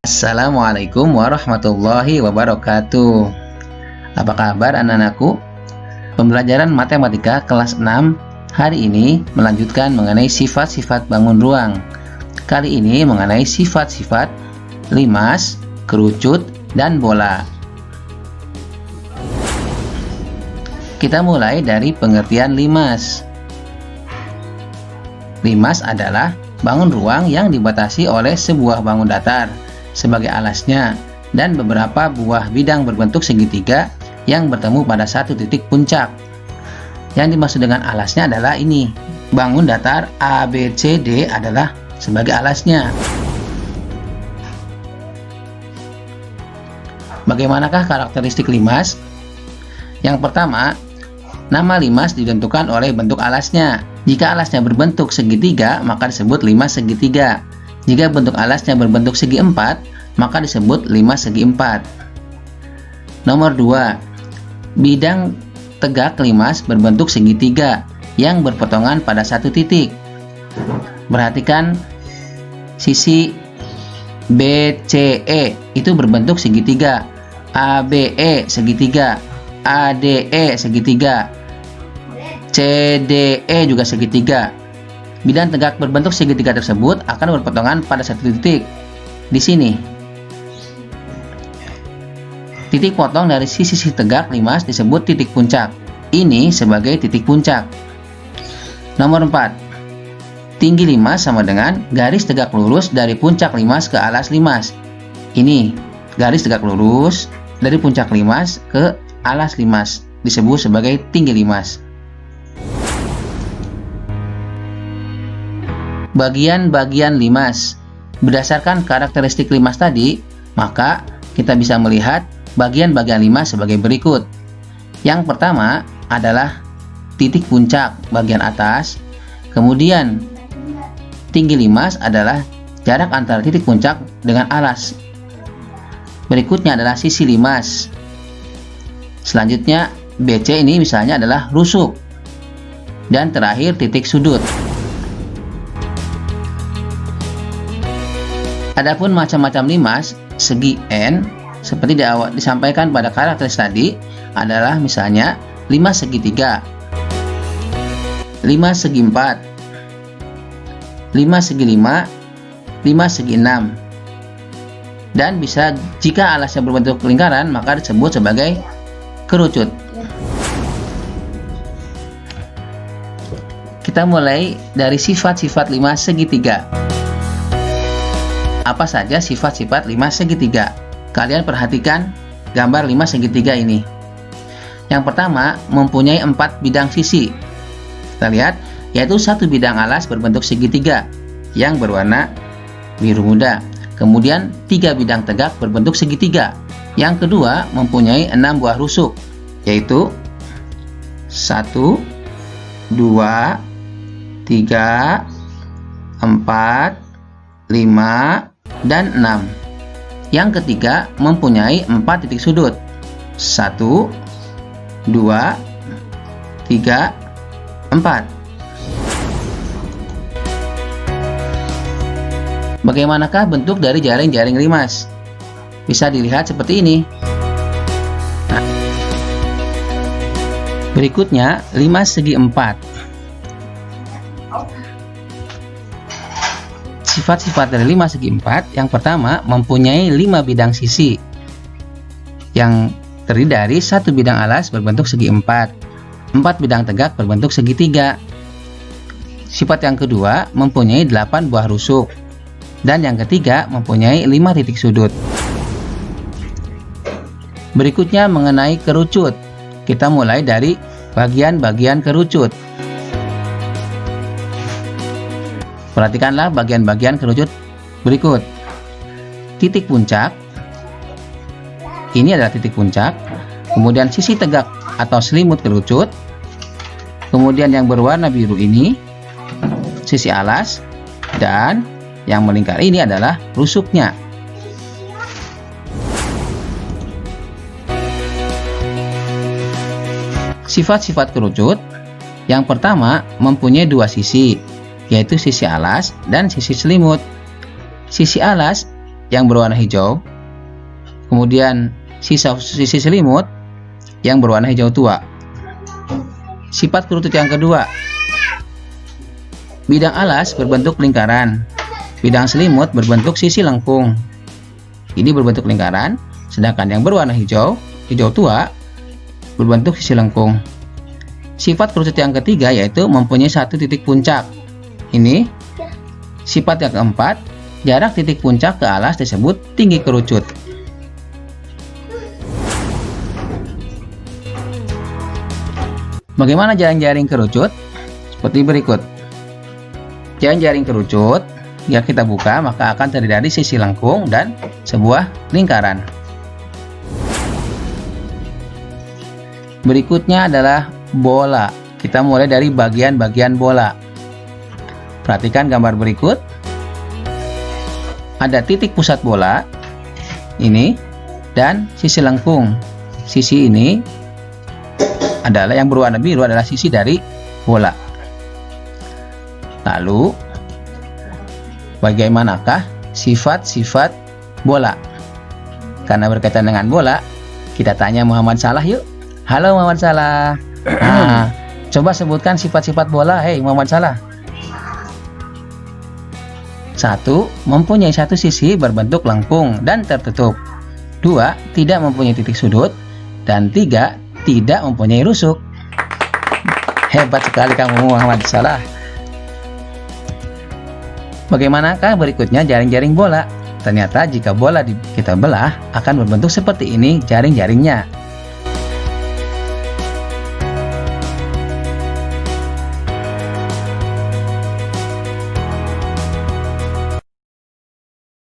Assalamualaikum warahmatullahi wabarakatuh. Apa kabar anak-anakku? Pembelajaran matematika kelas 6 hari ini melanjutkan mengenai sifat-sifat bangun ruang. Kali ini mengenai sifat-sifat limas, kerucut, dan bola. Kita mulai dari pengertian limas. Limas adalah bangun ruang yang dibatasi oleh sebuah bangun datar sebagai alasnya dan beberapa buah bidang berbentuk segitiga yang bertemu pada satu titik puncak. Yang dimaksud dengan alasnya adalah ini. Bangun datar ABCD adalah sebagai alasnya. Bagaimanakah karakteristik limas? Yang pertama, nama limas ditentukan oleh bentuk alasnya. Jika alasnya berbentuk segitiga, maka disebut limas segitiga. Jika bentuk alasnya berbentuk segi empat, maka disebut limas segi empat. Nomor 2. Bidang tegak limas berbentuk segitiga yang berpotongan pada satu titik. Perhatikan sisi BCE itu berbentuk segitiga, ABE segitiga, ADE segitiga, CDE juga segitiga. Bidang tegak berbentuk segitiga tersebut akan berpotongan pada satu titik di sini. Titik potong dari sisi tegak limas disebut titik puncak. Ini sebagai titik puncak. Nomor 4. Tinggi limas sama dengan garis tegak lurus dari puncak limas ke alas limas. Ini garis tegak lurus dari puncak limas ke alas limas disebut sebagai tinggi limas. Bagian-bagian limas. Berdasarkan karakteristik limas tadi, maka kita bisa melihat bagian-bagian limas sebagai berikut. Yang pertama adalah titik puncak bagian atas. Kemudian tinggi limas adalah jarak antara titik puncak dengan alas. Berikutnya adalah sisi limas. Selanjutnya BC ini misalnya adalah rusuk. Dan terakhir titik sudut. Adapun macam-macam limas segi N seperti disampaikan pada karakteristik tadi adalah misalnya limas segitiga, limas segi 4, limas segi 5, limas segi 6. Dan bisa jika alasnya berbentuk lingkaran maka disebut sebagai kerucut. Kita mulai dari sifat-sifat limas segitiga. Apa saja sifat-sifat limas segitiga? Kalian perhatikan gambar limas segitiga ini. Yang pertama, mempunyai 4 bidang sisi. Kita lihat, yaitu satu bidang alas berbentuk segitiga yang berwarna biru muda. Kemudian 3 bidang tegak berbentuk segitiga. Yang kedua, mempunyai 6 buah rusuk, yaitu 1, 2, 3, 4, 5, dan 6. Yang ketiga mempunyai 4 titik sudut. 1, 2, 3, 4. Bagaimanakah bentuk dari jaring-jaring limas? Bisa dilihat seperti ini. Nah, berikutnya limas segi 4. Sifat-sifat dari limas segi 4, yang pertama mempunyai 5 bidang sisi yang terdiri dari 1 bidang alas berbentuk segi 4, 4 bidang tegak berbentuk segitiga. Sifat yang kedua mempunyai 8 buah rusuk, dan yang ketiga mempunyai 5 titik sudut. Berikutnya mengenai kerucut. Kita mulai dari bagian-bagian kerucut. Perhatikanlah bagian-bagian kerucut berikut. Titik puncak. Ini adalah titik puncak. Kemudian sisi tegak atau selimut kerucut. Kemudian yang berwarna biru ini sisi alas. Dan yang melingkar ini adalah rusuknya. Sifat-sifat kerucut. Yang pertama mempunyai 2 sisi, yaitu sisi alas dan sisi selimut. Sisi alas yang berwarna hijau. Kemudian sisi selimut yang berwarna hijau tua. Sifat kerucut yang kedua, bidang alas berbentuk lingkaran, bidang selimut berbentuk sisi lengkung. Ini berbentuk lingkaran, sedangkan yang berwarna hijau tua, berbentuk sisi lengkung. Sifat kerucut yang ketiga yaitu mempunyai satu titik puncak. Ini sifat yang keempat, jarak titik puncak ke alas disebut tinggi kerucut. Bagaimana jaring-jaring kerucut? Seperti berikut. Jaring-jaring kerucut, jika kita buka maka akan terdiri dari sisi lengkung dan sebuah lingkaran. Berikutnya adalah bola. Kita mulai dari bagian-bagian bola. Perhatikan gambar berikut. Ada titik pusat bola ini dan sisi lengkung. Sisi ini adalah yang berwarna biru adalah sisi dari bola. Lalu bagaimanakah sifat-sifat bola? Karena berkaitan dengan bola, kita tanya Muhammad Salah yuk. Halo Muhammad Salah. Nah, coba sebutkan sifat-sifat bola. Hei Muhammad Salah. 1. Mempunyai satu sisi berbentuk lengkung dan tertutup. 2. Tidak mempunyai titik sudut. Dan 3. Tidak mempunyai rusuk. Hebat sekali kamu Muhammad Salah. Bagaimanakah berikutnya jaring-jaring bola? Ternyata jika bola kita belah akan berbentuk seperti ini jaring-jaringnya.